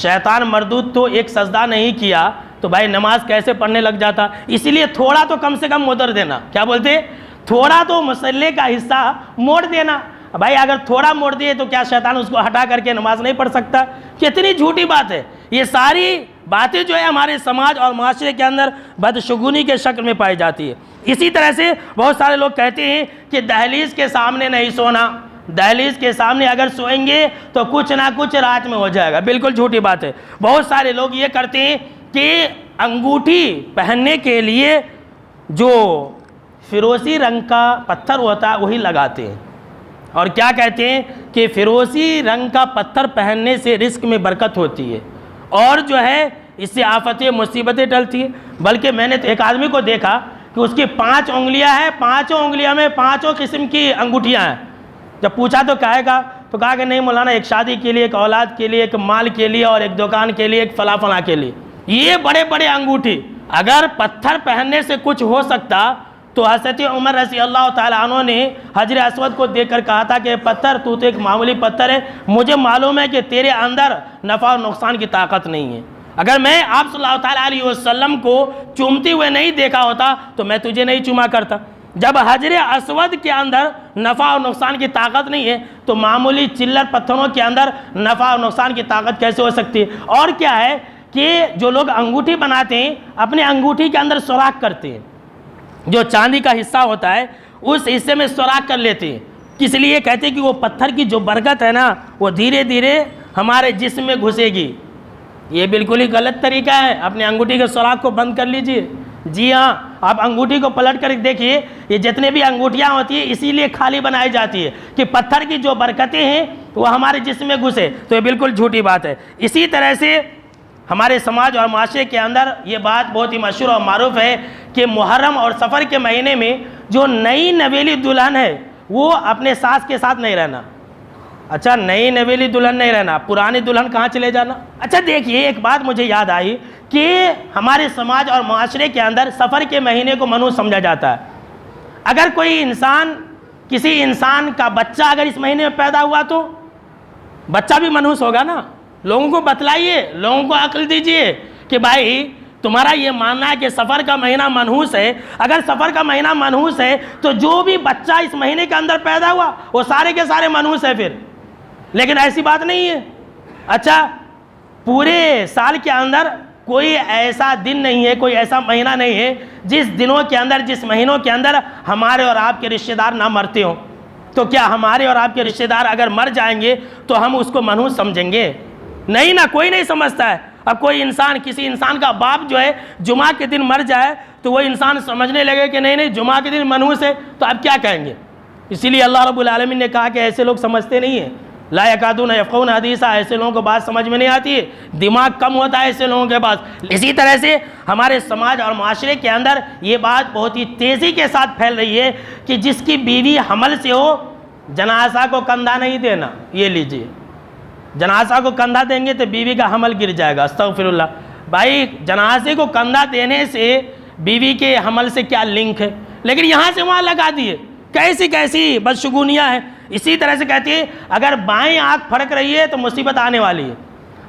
شیطان مردود تو ایک سجدہ نہیں کیا تو بھائی نماز کیسے پڑھنے لگ جاتا؟ اسی لیے تھوڑا تو کم سے کم مدر دینا، کیا بولتے، تھوڑا تو مصلی کا حصہ موڑ دینا۔ بھائی اگر تھوڑا موڑ دیے تو کیا شیطان اس کو ہٹا کر کے نماز نہیں پڑھ سکتا؟ کتنی جھوٹی بات ہے۔ یہ ساری باتیں جو ہے ہمارے سماج اور معاشرے کے اندر بدشگونی کے شکل میں پائی جاتی ہے۔ اسی طرح سے بہت سارے لوگ کہتے ہیں کہ دہلیز کے سامنے نہیں سونا، دہلیز کے سامنے اگر سوئیں گے تو کچھ نہ کچھ رات میں ہو جائے گا۔ بالکل جھوٹی بات ہے۔ بہت سارے لوگ یہ کرتے ہیں کہ انگوٹھی پہننے کے لیے جو فیروزی رنگ کا پتھر ہوتا ہے وہی لگاتے ہیں، اور کیا کہتے ہیں کہ فیروزی رنگ کا پتھر پہننے سے رزق میں برکت ہوتی ہے اور جو ہے اس سے آفتیں مصیبتیں ٹلتی ہیں۔ بلکہ میں نے تو ایک آدمی کو دیکھا کہ اس کی 5 انگلیاں ہیں، 5 انگلیوں میں 5 قسم کی انگوٹھیاں ہیں۔ جب پوچھا تو کہا کہ نہیں مولانا، ایک شادی کے لیے، ایک اولاد کے لیے، ایک مال کے لیے، اور ایک دکان کے لیے، ایک فلاں فلاں کے لیے۔ یہ بڑے بڑے انگوٹھی، اگر پتھر پہننے سے کچھ ہو سکتا تو حضرت عمر رضی اللہ تعالیٰ عنہ نے حجر اسود کو دیکھ کر کہا تھا کہ پتھر، تو ایک معمولی پتھر ہے، مجھے معلوم ہے کہ تیرے اندر نفع و نقصان کی طاقت نہیں ہے، اگر میں آپ صلی اللہ تعالیٰ علیہ وسلم کو چومتے ہوئے نہیں دیکھا ہوتا تو میں تجھے نہیں چوما کرتا۔ جب حجر اسود کے اندر نفع و نقصان کی طاقت نہیں ہے تو معمولی چلر پتھروں کے اندر نفع و نقصان کی طاقت کیسے ہو سکتی ہے؟ اور کیا ہے کہ جو لوگ انگوٹھی بناتے ہیں اپنے انگوٹھی کے اندر سوراخ کرتے ہیں، جو چاندی کا حصہ ہوتا ہے اس حصے میں سوراخ کر لیتے ہیں، کس لیے؟ کہتے ہیں کہ وہ پتھر کی جو برکت ہے نا وہ دھیرے دھیرے ہمارے جسم میں گھسے گی۔ یہ بالکل ہی غلط طریقہ ہے، اپنے انگوٹھی کے سوراخ کو بند کر لیجئے۔ جی ہاں، آپ انگوٹھی کو پلٹ کر دیکھیے، یہ جتنے بھی انگوٹھیاں ہوتی ہیں اسی لیے خالی بنائی جاتی ہے کہ پتھر کی جو برکتیں ہیں وہ ہمارے جسم میں گھسے، تو یہ بالکل جھوٹی بات ہے۔ اسی طرح سے ہمارے سماج اور معاشرے کے اندر یہ بات بہت ہی مشہور اور معروف ہے کہ محرم اور سفر کے مہینے میں جو نئی نویلی دلہن ہے وہ اپنے ساس کے ساتھ نہیں رہنا۔ اچھا، نئی نویلی دلہن نہیں رہنا، پرانی دلہن کہاں چلے جانا؟ اچھا دیکھیے، ایک بات مجھے یاد آئی کہ ہمارے سماج اور معاشرے کے اندر سفر کے مہینے کو منحوس سمجھا جاتا ہے۔ اگر کوئی انسان، کسی انسان کا بچہ اگر اس مہینے میں پیدا ہوا تو بچہ بھی منحوس ہوگا نا۔ لوگوں کو بتلائیے، لوگوں کو عقل دیجئے کہ بھائی تمہارا یہ ماننا ہے کہ سفر کا مہینہ منحوس ہے، اگر سفر کا مہینہ منحوس ہے تو جو بھی بچہ اس مہینے کے اندر پیدا ہوا وہ سارے کے سارے منحوس ہے پھر، لیکن ایسی بات نہیں ہے۔ اچھا، پورے سال کے اندر کوئی ایسا دن نہیں ہے، کوئی ایسا مہینہ نہیں ہے جس دنوں کے اندر، جس مہینوں کے اندر ہمارے اور آپ کے رشتہ دار نہ مرتے ہوں۔ تو کیا ہمارے اور آپ کے رشتہ دار اگر مر جائیں گے تو ہم اس کو منحوس سمجھیں گے؟ نہیں نا، کوئی نہیں سمجھتا ہے۔ اب کوئی انسان، کسی انسان کا باپ جو ہے جمعہ کے دن مر جائے تو وہ انسان سمجھنے لگے کہ نہیں جمعہ کے دن منحوس ہے، تو اب کیا کہیں گے؟ اسی لیے اللہ رب العالمین نے کہا کہ ایسے لوگ سمجھتے نہیں ہیں، لا یکادون یفقہون حدیثا، ایسے لوگوں کو بات سمجھ میں نہیں آتی ہے، دماغ کم ہوتا ہے ایسے لوگوں کے پاس۔ اسی طرح سے ہمارے سماج اور معاشرے کے اندر یہ بات بہت ہی تیزی کے ساتھ پھیل رہی ہے کہ جس کی بیوی حمل سے ہو جنازہ کو کندھا نہیں دینا۔ یہ لیجئے، جنازہ کو کندھا دیں گے تو بیوی کا حمل گر جائے گا، استغفر اللہ۔ بھائی جنازے کو کندھا دینے سے بیوی کے حمل سے کیا لنک ہے؟ لیکن یہاں سے وہاں لگا دیے، کیسی کیسی بدشگونیاں ہیں۔ اسی طرح سے کہتی ہے اگر بائیں آنکھ پھڑک رہی ہے تو مصیبت آنے والی ہے۔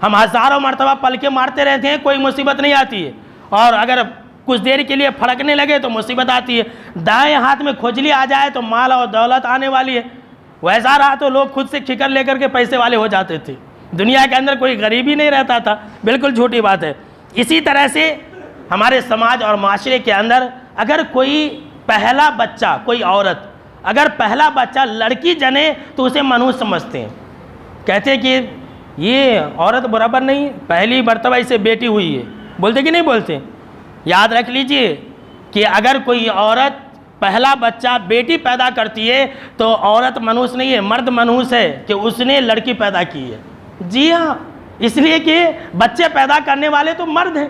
ہم ہزاروں مرتبہ پلکیں مارتے رہتے ہیں، کوئی مصیبت نہیں آتی ہے، اور اگر کچھ دیر کے لیے پھڑکنے لگے تو مصیبت آتی ہے۔ دائیں ہاتھ میں کھجلی آ جائے تو مال اور دولت آنے والی ہے۔ ویسا رہا تو لوگ خود سے ٹھکر لے کر کے پیسے والے ہو جاتے تھے، دنیا کے اندر کوئی غریب ہی نہیں رہتا تھا۔ بالکل جھوٹی بات ہے۔ اسی طرح سے ہمارے سماج اور معاشرے کے اندر اگر کوئی پہلا بچہ، کوئی عورت اگر پہلا بچہ لڑکی جنے تو اسے منحوس سمجھتے ہیں، کہتے ہیں کہ یہ عورت برابر نہیں، پہلی مرتبہ اسے بیٹی ہوئی ہے، بولتے کہ نہیں بولتے؟ یاد رکھ لیجئے کہ اگر کوئی عورت پہلا بچہ بیٹی پیدا کرتی ہے تو عورت منحوس نہیں ہے، مرد منحوس ہے کہ اس نے لڑکی پیدا کی ہے۔ جی ہاں، اس لیے کہ بچے پیدا کرنے والے تو مرد ہیں۔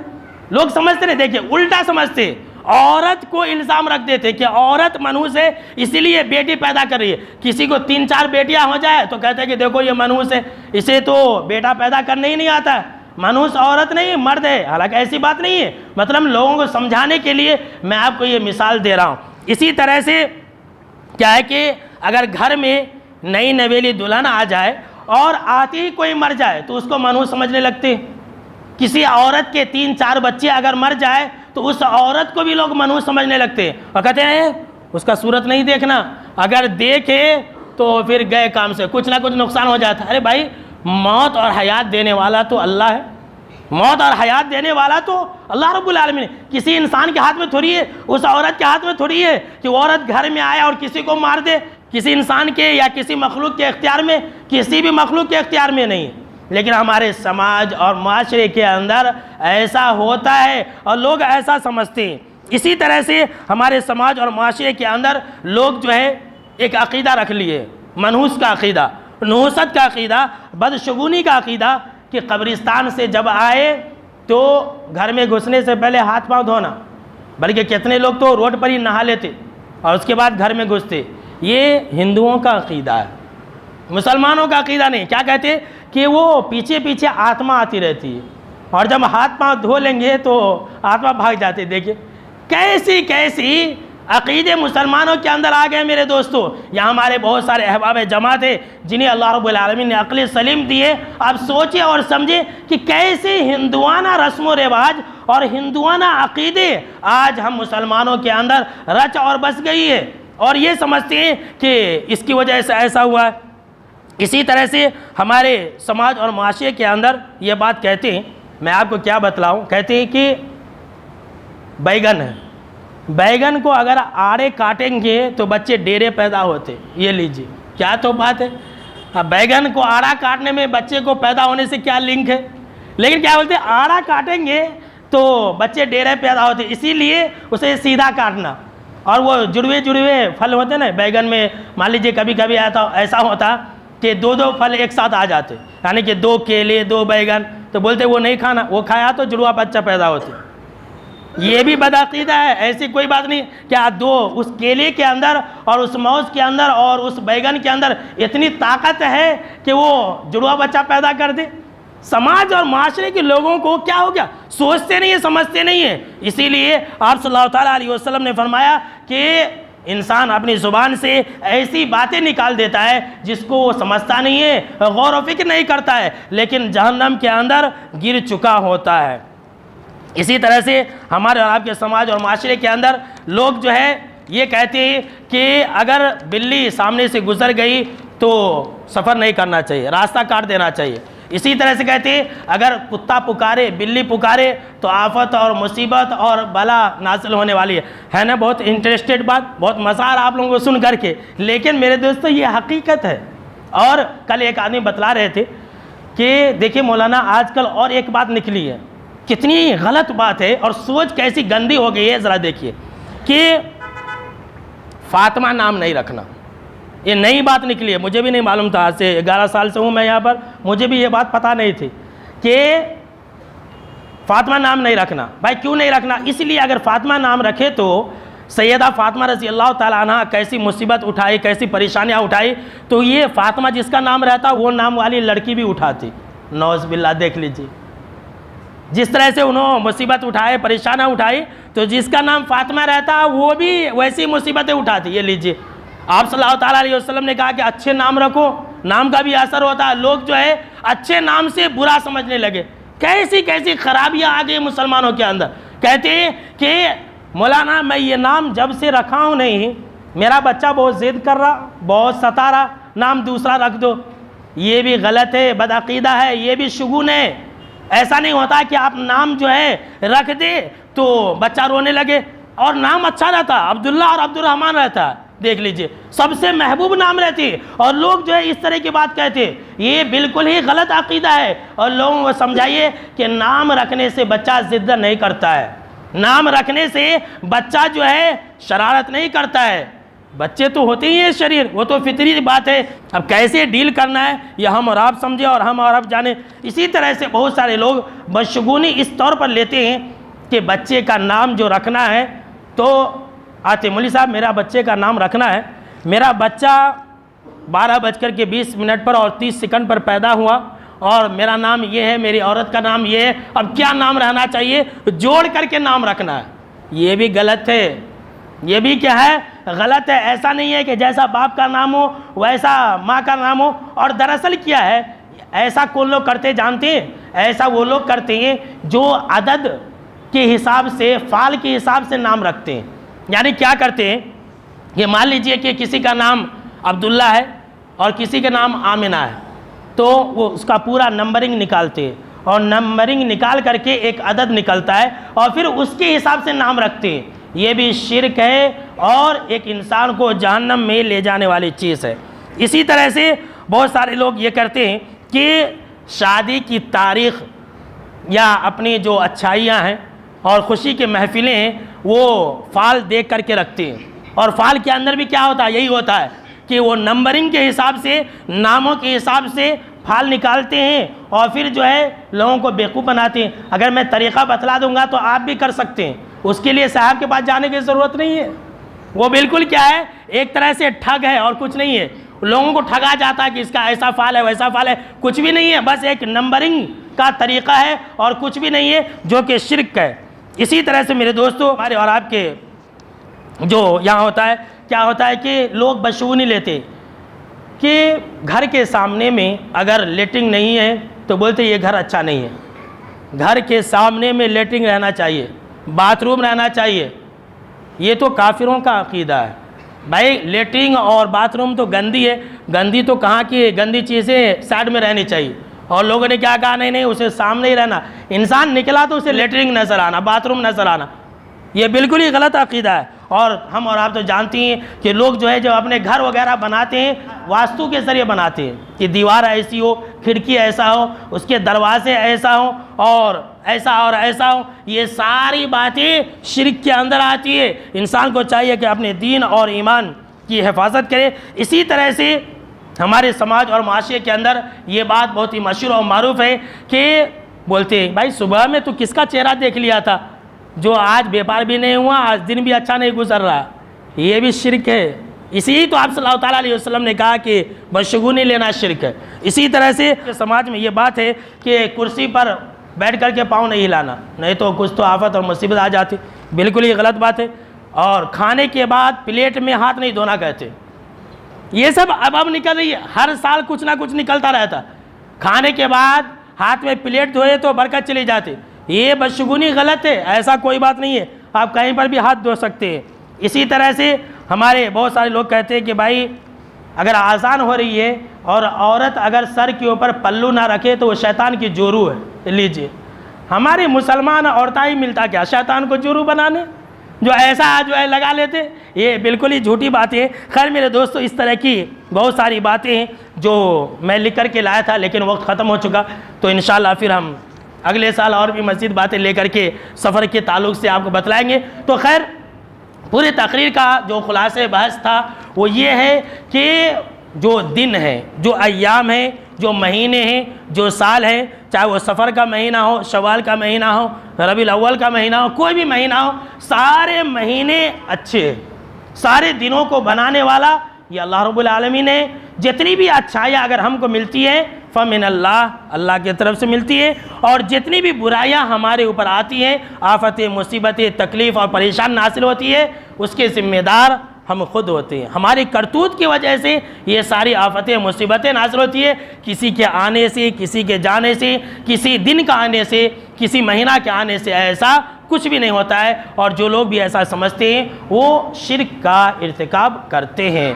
لوگ سمجھتے نہیں، دیکھیں الٹا سمجھتے، عورت کو الزام رکھ دیتے کہ عورت منحوس ہے اسی لیے بیٹی پیدا کر رہی ہے۔ کسی کو 3-4 بیٹیاں ہو جائے تو کہتے ہیں کہ دیکھو یہ منحوس ہے، اسے تو بیٹا پیدا کرنے ہی نہیں آتا ہے، منحوس عورت نہیں مرد ہے۔ حالانکہ ایسی بات نہیں ہے، مطلب لوگوں کو سمجھانے کے لیے میں آپ کو یہ مثال دے رہا ہوں۔ اسی طرح سے کیا ہے کہ اگر گھر میں نئی نویلی دلہن آ جائے اور آتی ہی کوئی مر جائے تو اس کو منحوس سمجھنے لگتے ہیں۔ کسی عورت کے 3-4 بچے اگر مر جائے تو اس عورت کو بھی لوگ منحوس سمجھنے لگتے ہیں اور کہتے ہیں اس کا صورت نہیں دیکھنا، اگر دیکھے تو پھر گئے کام سے، کچھ نہ کچھ نقصان ہو جاتا ہے۔ ارے بھائی، موت اور حیات دینے والا تو اللہ ہے، موت اور حیات دینے والا تو اللہ رب العالمین ہے۔ کسی انسان کے ہاتھ میں تھوڑی ہے، اس عورت کے ہاتھ میں تھوڑی ہے کہ وہ عورت گھر میں آئے اور کسی کو مار دے۔ کسی انسان کے یا کسی مخلوق کے اختیار میں، کسی بھی مخلوق کے اختیار میں نہیں ہے، لیکن ہمارے سماج اور معاشرے کے اندر ایسا ہوتا ہے اور لوگ ایسا سمجھتے ہیں۔ اسی طرح سے ہمارے سماج اور معاشرے کے اندر لوگ جو ہے ایک عقیدہ رکھ لیے، منحوس کا عقیدہ، نحوست کا عقیدہ، بدشگونی کا عقیدہ کہ قبرستان سے جب آئے تو گھر میں گھسنے سے پہلے ہاتھ پاؤں دھونا، بلکہ کتنے لوگ تو روڈ پر ہی نہا لیتے اور اس کے بعد گھر میں گھستے. یہ ہندوؤں کا عقیدہ ہے، مسلمانوں کا عقیدہ نہیں. کیا کہتے کہ وہ پیچھے پیچھے آتما آتی رہتی ہے اور جب ہاتھ پاؤں دھو لیں گے تو آتما بھاگ جاتے. دیکھیے کیسی کیسی عقیدے مسلمانوں کے اندر آ گئے میرے دوستو. یہاں ہمارے بہت سارے احباب جماعت ہیں جنہیں اللہ رب العالمین نے عقل سلیم دی ہے. آپ سوچیں اور سمجھیں کہ کیسے ہندوانہ رسم و رواج اور ہندوانہ عقیدے آج ہم مسلمانوں کے اندر رچ اور بس گئی ہے اور یہ سمجھتے ہیں کہ اس کی وجہ سے ایسا ہوا ہے. اسی طرح سے ہمارے سماج اور معاشرے کے اندر یہ بات کہتے ہیں. میں آپ کو کیا بتلاؤں، کہتے ہیں کہ بیگن ہے، بیگن کو اگر آڑے کاٹیں گے تو بچے ڈیرے پیدا ہوتے. یہ لیجیے کیا تو بات ہے. بیگن کو آڑا کاٹنے میں بچے کو پیدا ہونے سے کیا لنک ہے؟ لیکن کیا بولتے ہیں، آڑا کاٹیں گے تو بچے ڈیرے پیدا ہوتے، اسی لیے اسے سیدھا کاٹنا. اور وہ جڑوے پھل ہوتے ہیں نا بیگن میں، مان لیجیے کبھی کبھی ایسا ہوتا کہ دو پھل ایک ساتھ آ جاتے، یعنی کہ 2 کیلے 2 بیگن، تو بولتے وہ نہیں کھانا، وہ کھایا تو جڑوا بچہ پیدا ہوتے. یہ بھی بدعقیدہ ہے. ایسی کوئی بات نہیں. کیا 2 اس کیلے کے اندر اور اس موز کے اندر اور اس بیگن کے اندر اتنی طاقت ہے کہ وہ جڑوا بچہ پیدا کر دے؟ سماج اور معاشرے کے لوگوں کو کیا ہو گیا، سوچتے نہیں ہیں، سمجھتے نہیں ہیں. اسی لیے آپ صلی اللہ تعالیٰ علیہ وسلم نے فرمایا کہ انسان اپنی زبان سے ایسی باتیں نکال دیتا ہے جس کو وہ سمجھتا نہیں ہے، غور و فکر نہیں کرتا ہے، لیکن جہنم کے اندر گر چکا ہوتا ہے. اسی طرح سے ہمارے اور آپ کے سماج اور معاشرے کے اندر لوگ جو ہے یہ کہتے ہیں کہ اگر بلی سامنے سے گزر گئی تو سفر نہیں کرنا چاہیے، راستہ کاٹ دینا چاہیے. اسی طرح سے کہتے ہیں اگر کتا پکارے، بلی پکارے تو آفت اور مصیبت اور بلا نازل ہونے والی ہے نا. بہت انٹرسٹڈ بات، بہت مزہ آ رہا آپ لوگوں کو سن کر کے، لیکن میرے دوستو یہ حقیقت ہے. اور کل ایک آدمی بتلا رہے تھے کہ دیکھیں مولانا آج کل اور ایک بات نکلی ہے، کتنی غلط بات ہے اور سوچ کیسی گندی ہو گئی ہے. ذرا دیکھیے کہ فاطمہ نام نہیں رکھنا، یہ نئی بات نکلی ہے. مجھے بھی نہیں معلوم تھا، آج سے 11 سال سے ہوں میں یہاں پر، مجھے بھی یہ بات پتہ نہیں تھی کہ فاطمہ نام نہیں رکھنا. بھائی کیوں نہیں رکھنا؟ اس لیے اگر فاطمہ نام رکھے تو سیدہ فاطمہ رضی اللہ تعالیٰ عنہ کیسی مصیبت اٹھائی، کیسی پریشانیاں اٹھائی، تو یہ فاطمہ جس کا نام رہتا وہ نام والی لڑکی بھی اٹھاتی. نعوذ باللہ. دیکھ لیجیے جس طرح سے انہوں مصیبت اٹھائے، پریشانیاں اٹھائی، تو جس کا نام فاطمہ رہتا وہ بھی ویسی مصیبتیں اٹھاتی. یہ لیجیے آپ صلی اللہ تعالیٰ علیہ وسلم نے کہا کہ اچھے نام رکھو، نام کا بھی اثر ہوتا ہے. لوگ جو ہے اچھے نام سے برا سمجھنے لگے. کیسی کیسی خرابیاں آ گئی مسلمانوں کے اندر. کہتے ہیں کہ مولانا میں یہ نام جب سے رکھا ہوں نہیں، میرا بچہ بہت ضد کر رہا، بہت ستا رہا، نام دوسرا رکھ دو. یہ بھی غلط ہے، بدعقیدہ ہے، یہ بھی شگون ہے. ایسا نہیں ہوتا کہ آپ نام جو ہے رکھ دے تو بچہ رونے لگے اور نام اچھا رہتا، عبداللہ اور عبد الرحمن رہتا. دیکھ لیجئے سب سے محبوب نام رہتی ہے اور لوگ جو ہے اس طرح کی بات کہتے ہیں. یہ بالکل ہی غلط عقیدہ ہے اور لوگوں کو سمجھائیے کہ نام رکھنے سے بچہ ضد نہیں کرتا ہے، نام رکھنے سے بچہ جو ہے شرارت نہیں کرتا ہے. بچے تو ہوتے ہی ہیں شریر، وہ تو فطری بات ہے. اب کیسے ڈیل کرنا ہے یہ ہم اور آپ سمجھیں اور ہم اور آپ جانیں. اسی طرح سے بہت سارے لوگ بدشگونی اس طور پر لیتے ہیں کہ بچے کا نام جو رکھنا ہے تو آتے مولوی صاحب میرا بچے کا نام رکھنا ہے، میرا بچہ 12:20 پر اور 30 سیکنڈ پر پیدا ہوا اور میرا نام یہ ہے، میری عورت کا نام یہ ہے، اب کیا نام رہنا چاہیے؟ جوڑ کر کے نام رکھنا ہے. یہ بھی غلط ہے، یہ بھی کیا ہے؟ غلط ہے. ایسا نہیں ہے کہ جیسا باپ کا نام ہو ویسا ماں کا نام ہو. اور دراصل کیا ہے، ایسا کون لوگ کرتے جانتے ہیں؟ ایسا وہ لوگ کرتے ہیں جو عدد کے حساب سے، فعال کے حساب سے نام رکھتے ہیں. یعنی کیا کرتے ہیں، یہ مان لیجئے کہ کسی کا نام عبداللہ ہے اور کسی کا نام آمنہ ہے، تو وہ اس کا پورا نمبرنگ نکالتے ہیں اور نمبرنگ نکال کر کے ایک عدد نکلتا ہے اور پھر اس کے حساب سے نام رکھتے ہیں. یہ بھی شرک ہے اور ایک انسان کو جہنم میں لے جانے والی چیز ہے. اسی طرح سے بہت سارے لوگ یہ کرتے ہیں کہ شادی کی تاریخ یا اپنی جو اچھائیاں ہیں اور خوشی کے محفلیں ہیں وہ فال دیکھ کر کے رکھتے ہیں. اور فال کے اندر بھی کیا ہوتا ہے؟ یہی ہوتا ہے کہ وہ نمبرنگ کے حساب سے، ناموں کے حساب سے پھال نکالتے ہیں اور پھر جو ہے لوگوں کو بیوقوف بناتے ہیں. اگر میں طریقہ بتلا دوں گا تو آپ بھی کر سکتے ہیں. اس کے لیے صاحب کے پاس جانے کی ضرورت نہیں ہے. وہ بالکل کیا ہے, ایک طرح سے ٹھگ ہے اور کچھ نہیں ہے. لوگوں کو ٹھگا جاتا ہے کہ اس کا ایسا فعال ہے ویسا فعال ہے, کچھ بھی نہیں ہے, بس ایک نمبرنگ کا طریقہ ہے اور کچھ بھی نہیں ہے, جو کہ شرک ہے. اسی طرح سے میرے دوستو, ہمارے اور آپ کے جو یہاں ہوتا ہے, کیا ہوتا ہے کہ لوگ بدشگونی لیتے کہ گھر کے سامنے میں اگر لیٹنگ نہیں ہے تو بولتے یہ گھر اچھا نہیں ہے. گھر کے سامنے میں لیٹنگ رہنا چاہیے, باتھ روم رہنا چاہیے. یہ تو کافروں کا عقیدہ ہے. بھائی لیٹنگ اور باتھ روم تو گندی ہے, گندی تو کہاں کی گندی چیزیں سائڈ میں رہنی چاہیے. اور لوگوں نے کیا کہا, نہیں اسے سامنے ہی رہنا. انسان نکلا تو اسے لیٹرنگ نظر آنا, باتھ روم نظر آنا, یہ بالکل ہی غلط عقیدہ ہے. اور ہم اور آپ تو جانتی ہیں کہ لوگ جو ہے جو اپنے گھر وغیرہ بناتے ہیں واسطو کے ذریعے بناتے ہیں کہ دیوار ایسی ہو, کھڑکی ایسا ہو, اس کے دروازے ایسا ہوں اور ایسا ہو. یہ ساری باتیں شرک کے اندر آتی ہے. انسان کو چاہیے کہ اپنے دین اور ایمان کی حفاظت کرے. اسی طرح سے ہمارے سماج اور معاشرے کے اندر یہ بات بہت ہی مشہور اور معروف ہے کہ بولتے ہیں بھائی صبح میں تو کس کا چہرہ دیکھ لیا تھا, جو آج بیپار بھی نہیں ہوا, آج دن بھی اچھا نہیں گزر رہا. یہ بھی شرک ہے. اسی تو آپ صلی اللہ تعالیٰ علیہ وسلم نے کہا کہ بدشگونی لینا شرک ہے. اسی طرح سے سماج میں یہ بات ہے کہ کرسی پر بیٹھ کر کے پاؤں نہیں ہلانا, نہیں تو کچھ تو آفت اور مصیبت آ جاتی. بالکل ہی غلط بات ہے. اور کھانے کے بعد پلیٹ میں ہاتھ نہیں دھونا کہتے. یہ سب اب نکل رہی ہے, ہر سال کچھ نہ کچھ نکلتا رہتا. کھانے کے بعد ہاتھ میں پلیٹ دھوئے تو برکت چلی جاتی. یہ بدشگونی غلط ہے, ایسا کوئی بات نہیں ہے. آپ کہیں پر بھی ہاتھ دھو سکتے ہیں. اسی طرح سے ہمارے بہت سارے لوگ کہتے ہیں کہ بھائی اگر آزان ہو رہی ہے اور عورت اگر سر کے اوپر پلو نہ رکھے تو وہ شیطان کی جورو ہے. لیجئے, ہمارے مسلمان عورتیں ہی ملتا کیا شیطان کو جورو بنانے, جو ایسا جو ہے لگا لیتے. یہ بالکل ہی جھوٹی باتیں ہیں. خیر میرے دوستو, اس طرح کی بہت ساری باتیں ہیں جو میں لکھ کر کے لایا تھا, لیکن وقت ختم ہو چکا. تو انشاءاللہ پھر ہم اگلے سال اور بھی مزید باتیں لے کر کے سفر کے تعلق سے آپ کو بتلائیں گے. تو خیر پورے تقریر کا جو خلاصہ بحث تھا وہ یہ ہے کہ جو دن ہے, جو ایام ہیں, جو مہینے ہیں, جو سال ہیں, چاہے وہ سفر کا مہینہ ہو, شوال کا مہینہ ہو, ربیع الاول کا مہینہ ہو, کوئی بھی مہینہ ہو, سارے مہینے اچھے ہیں. سارے دنوں کو بنانے والا یہ اللہ رب العالمین ہے. جتنی بھی اچھائیاں اگر ہم کو ملتی ہیں فمن اللہ, اللہ کی طرف سے ملتی ہے. اور جتنی بھی برائیاں ہمارے اوپر آتی ہیں, آفتیں, مصیبتیں, تکلیف اور پریشان نازل ہوتی ہے, اس کے ذمہ دار ہم خود ہوتے ہیں. ہماری کرتوت کی وجہ سے یہ ساری آفتیں, مصیبتیں نازل ہوتی ہے. کسی کے آنے سے, کسی کے جانے سے, کسی دن کا آنے سے, کسی مہینہ کے آنے سے ایسا کچھ بھی نہیں ہوتا ہے. اور جو لوگ بھی ایسا سمجھتے ہیں وہ شرک کا ارتکاب کرتے ہیں.